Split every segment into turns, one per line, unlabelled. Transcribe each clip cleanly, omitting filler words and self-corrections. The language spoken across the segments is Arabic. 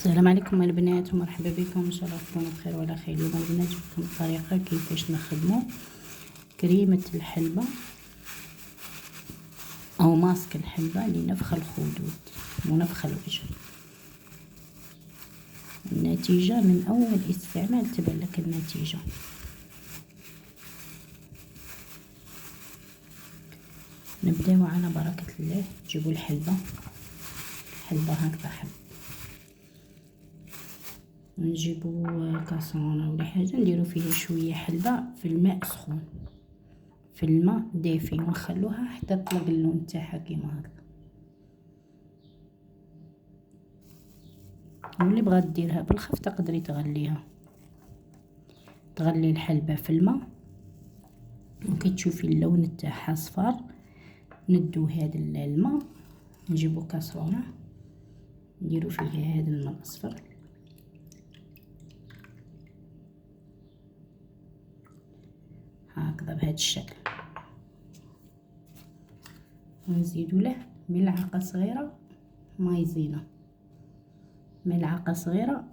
السلام عليكم البنات ومرحبا بكم. ان شاء الله تكونوا بخير وعلى خير. اليوم البنات جبت لكم الطريقه كيفاش نخدموا كريمه الحلبه او ماسك الحلبه لنفخ الخدود ونفخ الوجه. النتيجه من اول استعمال تبان لك النتيجه. نبداو على بركه الله. تجيبوا الحلبه هكذا حب، نجيبوا كاسرونه ولا حاجه نديروا فيها شويه حلبه في الماء سخون، في الماء دافي، ونخلوها حتى تطلق اللون تاعها كيما هكذا. واللي بغات ديرها بالخف تقدري تغليها، تغلي الحلبه في الماء وكي تشوفي اللون تاعها صفار ندو هذا الماء، نجيبوا كاسرونه نديروا فيها هذا الماء الاصفر هكذا بهذا الشكل، ونزيدوا له ملعقه صغيره مايزينا، ملعقه صغيره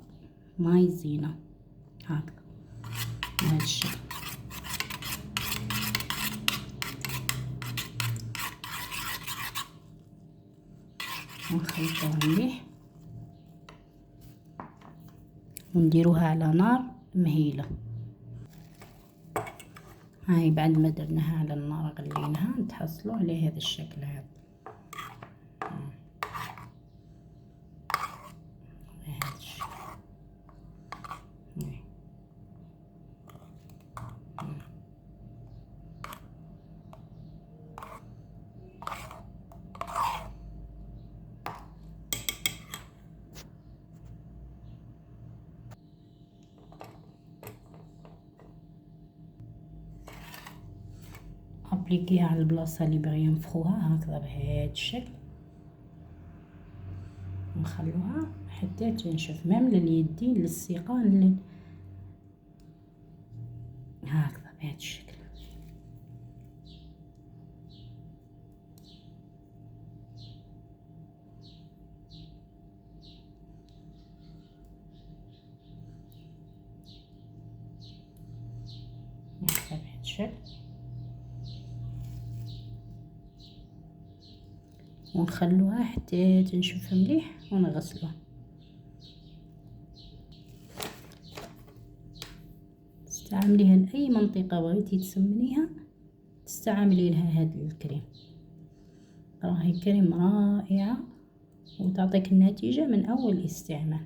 مايزينا هكذا بهذا الشكل. ونخلطوها مليح ونديروها على نار مهيله. هاي بعد ما درناها على النار غليناها نتحصلوا على هذا الشكل هذا. بهذا الشكل ابليكيها على البلاصه اللي باغيين ينفخوها هكذا بهذا الشكل، نخلوها حتى تنشف مام لليدين للسيقان هكذا بهذا الشكل. بهذا الشكل ونخلوها حتى تنشف مليح ونغسلوها. تستعمليها لاي منطقه بغيتي تسمنيها تستعملي لها هذا الكريم، راهي كريم رائعه وتعطيك النتيجه من اول استعمال.